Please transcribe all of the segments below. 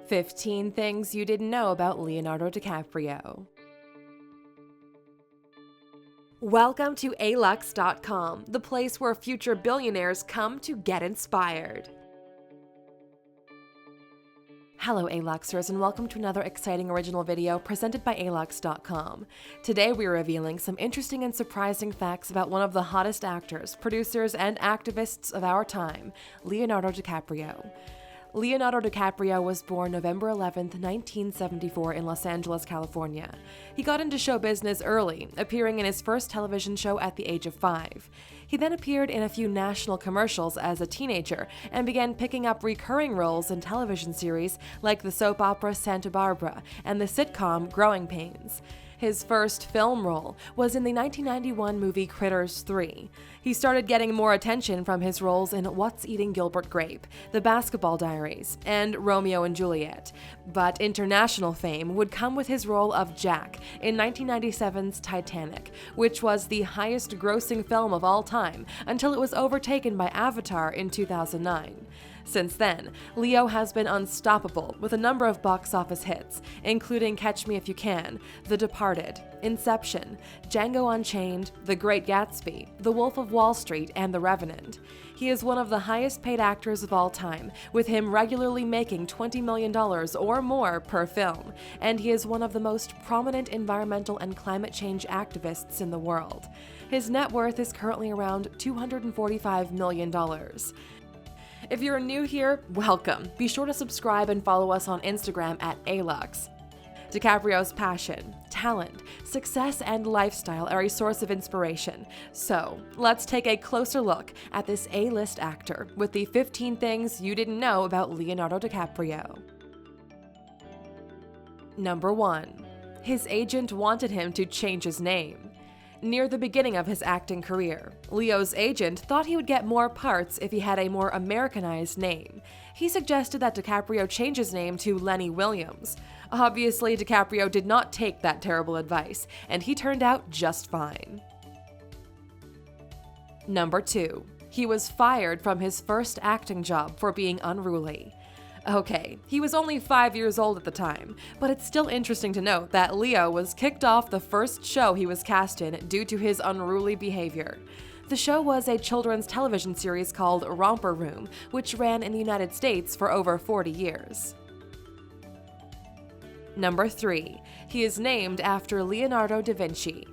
15 Things You Didn't Know About Leonardo DiCaprio. Welcome to Alux.com, the place where future billionaires come to get inspired. Hello Aluxers, and welcome to another exciting original video presented by Alux.com. Today we're revealing some interesting and surprising facts about one of the hottest actors, producers, and activists of our time, Leonardo DiCaprio. Leonardo DiCaprio was born November 11, 1974 in Los Angeles, California. He got into show business early, appearing in his first television show at the age of 5. He then appeared in a few national commercials as a teenager and began picking up recurring roles in television series like the soap opera Santa Barbara and the sitcom Growing Pains. His first film role was in the 1991 movie Critters 3. He started getting more attention from his roles in What's Eating Gilbert Grape, The Basketball Diaries, and Romeo and Juliet. But international fame would come with his role of Jack in 1997's Titanic, which was the highest-grossing film of all time until it was overtaken by Avatar in 2009. Since then, Leo has been unstoppable with a number of box office hits, including Catch Me If You Can, The Departed, Inception, Django Unchained, The Great Gatsby, The Wolf of Wall Street, and The Revenant. He is one of the highest-paid actors of all time, with him regularly making $20 million or more per film, and he is one of the most prominent environmental and climate change activists in the world. His net worth is currently around $245 million. If you're new here, welcome. Be sure to subscribe and follow us on Instagram at Alux. DiCaprio's passion, talent, success, and lifestyle are a source of inspiration. So, let's take a closer look at this A-list actor with the 15 things you didn't know about Leonardo DiCaprio. Number 1. His agent wanted him to change his name. Near the beginning of his acting career, Leo's agent thought he would get more parts if he had a more Americanized name. He suggested that DiCaprio change his name to Lenny Williams. Obviously, DiCaprio did not take that terrible advice, and he turned out just fine. Number 2. He was fired from his first acting job for being unruly. Okay, he was only 5 years old at the time, but it's still interesting to note that Leo was kicked off the first show he was cast in due to his unruly behavior. The show was a children's television series called Romper Room, which ran in the United States for over 40 years. Number 3. He is named after Leonardo da Vinci.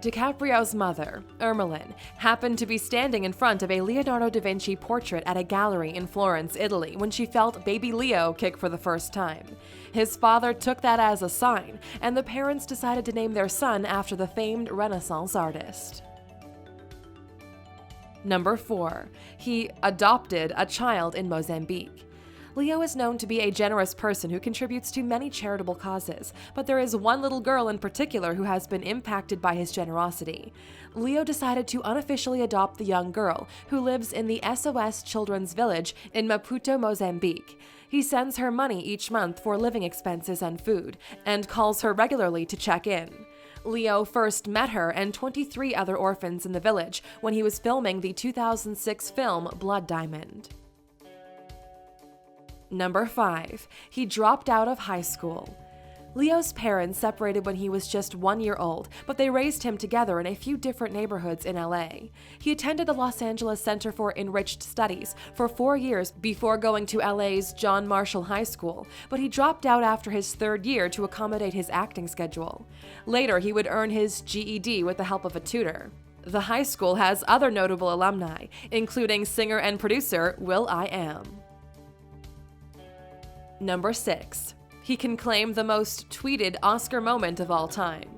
DiCaprio's mother, Ermeline, happened to be standing in front of a Leonardo da Vinci portrait at a gallery in Florence, Italy, when she felt baby Leo kick for the first time. His father took that as a sign, and the parents decided to name their son after the famed Renaissance artist. Number 4. He adopted a child in Mozambique. Leo is known to be a generous person who contributes to many charitable causes, but there is one little girl in particular who has been impacted by his generosity. Leo decided to unofficially adopt the young girl, who lives in the SOS Children's Village in Maputo, Mozambique. He sends her money each month for living expenses and food, and calls her regularly to check in. Leo first met her and 23 other orphans in the village when he was filming the 2006 film Blood Diamond. Number 5. He dropped out of high school. Leo's parents separated when he was just 1 year old, but they raised him together in a few different neighborhoods in LA. He attended the Los Angeles Center for Enriched Studies for 4 years before going to LA's John Marshall High School, but he dropped out after his 3rd year to accommodate his acting schedule. Later, he would earn his GED with the help of a tutor. The high school has other notable alumni, including singer and producer will.i.am. Number 6. He can claim the most tweeted Oscar moment of all time.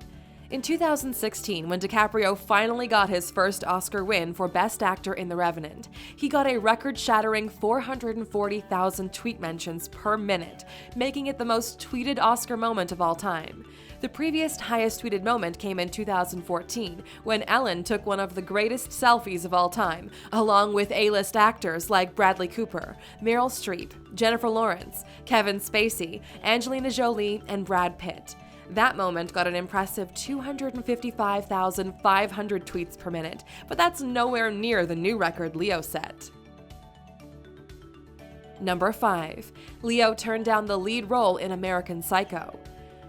In 2016, when DiCaprio finally got his first Oscar win for Best Actor in The Revenant, he got a record-shattering 440,000 tweet mentions per minute, making it the most tweeted Oscar moment of all time. The previous highest tweeted moment came in 2014, when Ellen took one of the greatest selfies of all time, along with A-list actors like Bradley Cooper, Meryl Streep, Jennifer Lawrence, Kevin Spacey, Angelina Jolie, and Brad Pitt. That moment got an impressive 255,500 tweets per minute, but that's nowhere near the new record Leo set. Number 5. Leo turned down the lead role in American Psycho.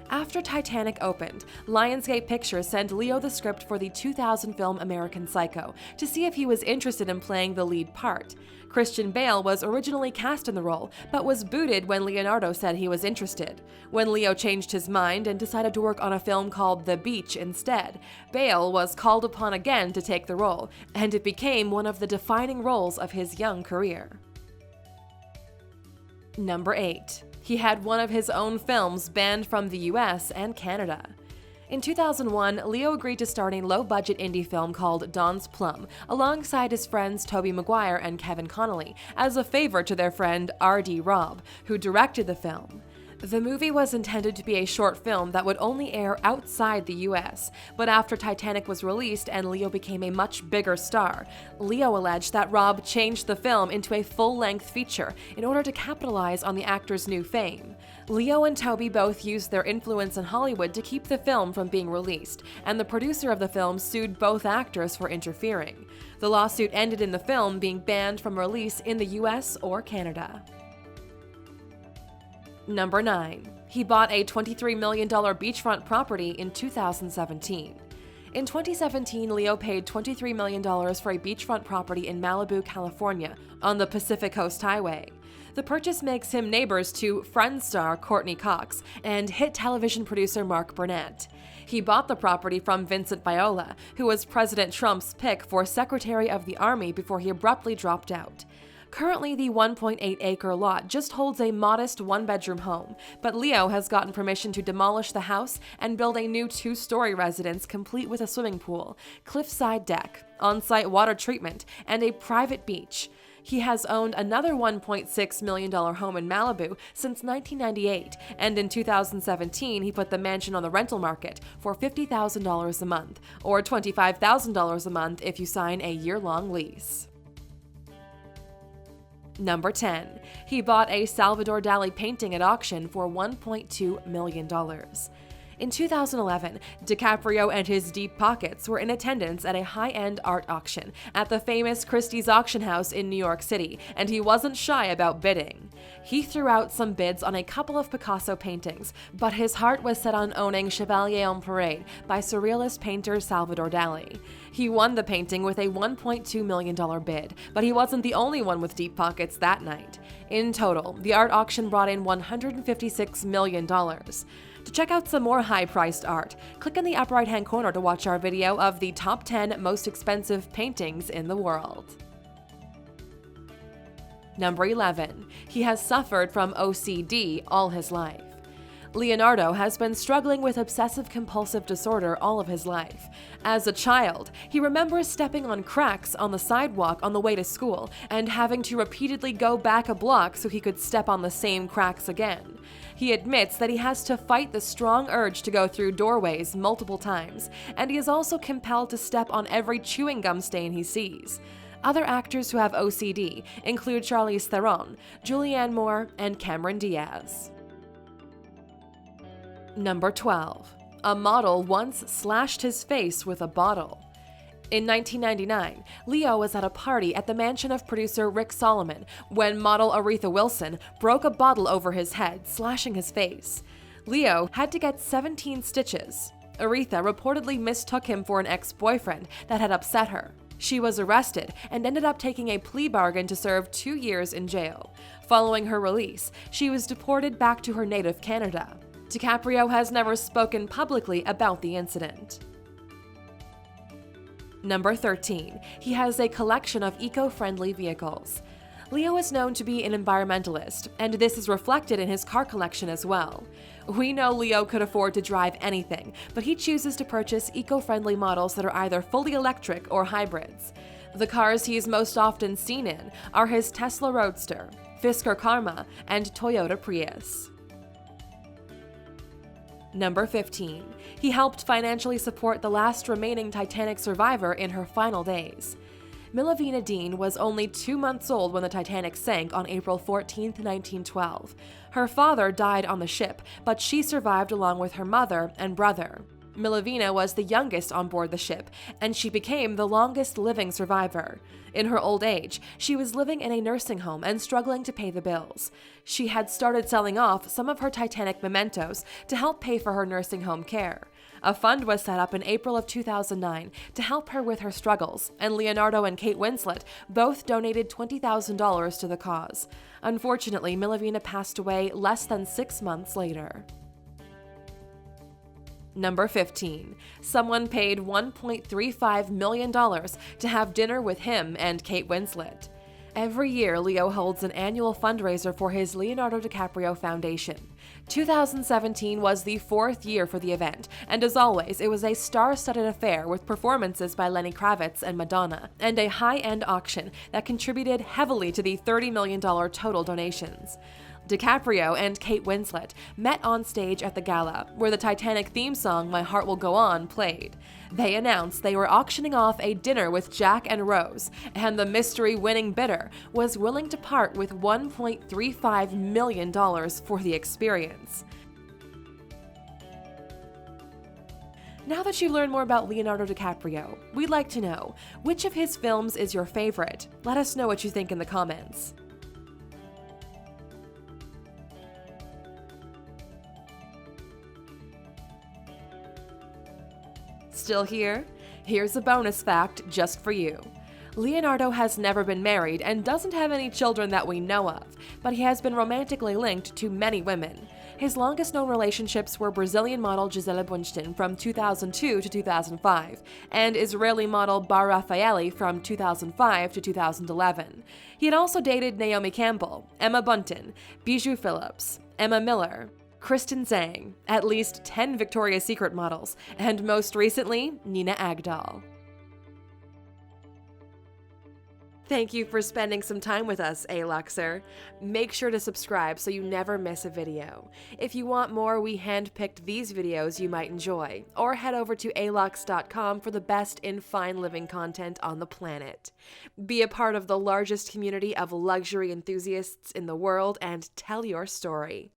After Titanic opened, Lionsgate Pictures sent Leo the script for the 2000 film American Psycho to see if he was interested in playing the lead part. Christian Bale was originally cast in the role, but was booted when Leonardo said he was interested. When Leo changed his mind and decided to work on a film called The Beach instead, Bale was called upon again to take the role, and it became one of the defining roles of his young career. Number 8. He had one of his own films banned from the US and Canada. In 2001, Leo agreed to start a low-budget indie film called Don's Plum alongside his friends Tobey Maguire and Kevin Connolly as a favor to their friend R.D. Robb, who directed the film. The movie was intended to be a short film that would only air outside the US, but after Titanic was released and Leo became a much bigger star, Leo alleged that Robb changed the film into a full-length feature in order to capitalize on the actor's new fame. Leo and Tobey both used their influence in Hollywood to keep the film from being released, and the producer of the film sued both actors for interfering. The lawsuit ended in the film being banned from release in the US or Canada. Number 9. He bought a $23 million beachfront property in 2017. In 2017, Leo paid $23 million for a beachfront property in Malibu, California, on the Pacific Coast Highway. The purchase makes him neighbors to Friends star Courtney Cox and hit television producer Mark Burnett. He bought the property from Vincent Viola, who was President Trump's pick for Secretary of the Army before he abruptly dropped out. Currently, the 1.8-acre lot just holds a modest one-bedroom home, but Leo has gotten permission to demolish the house and build a new 2-story residence complete with a swimming pool, cliffside deck, on-site water treatment, and a private beach. He has owned another $1.6 million home in Malibu since 1998, and in 2017 he put the mansion on the rental market for $50,000 a month, or $25,000 a month if you sign a year-long lease. Number 10. He bought a Salvador Dali painting at auction for $1.2 million. In 2011, DiCaprio and his deep pockets were in attendance at a high-end art auction at the famous Christie's auction house in New York City, and he wasn't shy about bidding. He threw out some bids on a couple of Picasso paintings, but his heart was set on owning Chevalier on Parade by surrealist painter Salvador Dali. He won the painting with a $1.2 million bid, but he wasn't the only one with deep pockets that night. In total, the art auction brought in $156 million. To check out some more high-priced art, click in the upper right-hand corner to watch our video of the top 10 most expensive paintings in the world. Number 11. He has suffered from OCD all his life. Leonardo has been struggling with obsessive-compulsive disorder all of his life. As a child, he remembers stepping on cracks on the sidewalk on the way to school and having to repeatedly go back a block so he could step on the same cracks again. He admits that he has to fight the strong urge to go through doorways multiple times, and he is also compelled to step on every chewing gum stain he sees. Other actors who have OCD include Charlize Theron, Julianne Moore, and Cameron Diaz. Number 12. A model once slashed his face with a bottle. In 1999, Leo was at a party at the mansion of producer Rick Solomon when model Aretha Wilson broke a bottle over his head, slashing his face. Leo had to get 17 stitches. Aretha reportedly mistook him for an ex-boyfriend that had upset her. She was arrested and ended up taking a plea bargain to serve 2 years in jail. Following her release, she was deported back to her native Canada. DiCaprio has never spoken publicly about the incident. Number 13. He has a collection of eco-friendly vehicles. Leo is known to be an environmentalist, and this is reflected in his car collection as well. We know Leo could afford to drive anything, but he chooses to purchase eco-friendly models that are either fully electric or hybrids. The cars he is most often seen in are his Tesla Roadster, Fisker Karma, and Toyota Prius. Number 15. He helped financially support the last remaining Titanic survivor in her final days. Milavina Dean was only 2 months old when the Titanic sank on April 14, 1912. Her father died on the ship, but she survived along with her mother and brother. Milavina was the youngest on board the ship, and she became the longest living survivor. In her old age, she was living in a nursing home and struggling to pay the bills. She had started selling off some of her Titanic mementos to help pay for her nursing home care. A fund was set up in April of 2009 to help her with her struggles, and Leonardo and Kate Winslet both donated $20,000 to the cause. Unfortunately, Milavina passed away less than 6 months later. Number 15. Someone paid $1.35 million to have dinner with him and Kate Winslet. Every year, Leo holds an annual fundraiser for his Leonardo DiCaprio Foundation. 2017 was the 4th year for the event, and as always, it was a star-studded affair with performances by Lenny Kravitz and Madonna, and a high-end auction that contributed heavily to the $30 million total donations. DiCaprio and Kate Winslet met on stage at the gala, where the Titanic theme song My Heart Will Go On played. They announced they were auctioning off a dinner with Jack and Rose, and the mystery-winning bidder was willing to part with $1.35 million for the experience. Now that you've learned more about Leonardo DiCaprio, we'd like to know, which of his films is your favorite? Let us know what you think in the comments. Still here? Here's a bonus fact just for you. Leonardo has never been married and doesn't have any children that we know of, but he has been romantically linked to many women. His longest-known relationships were Brazilian model Gisele Bündchen from 2002 to 2005, and Israeli model Bar Refaeli from 2005 to 2011. He had also dated Naomi Campbell, Emma Bunton, Bijou Phillips, Emma Miller, Kristen Zhang, at least 10 Victoria's Secret models, and most recently, Nina Agdal. Thank you for spending some time with us, Aluxer. Make sure to subscribe so you never miss a video. If you want more, we handpicked these videos you might enjoy, or head over to Alux.com for the best in fine living content on the planet. Be a part of the largest community of luxury enthusiasts in the world and tell your story.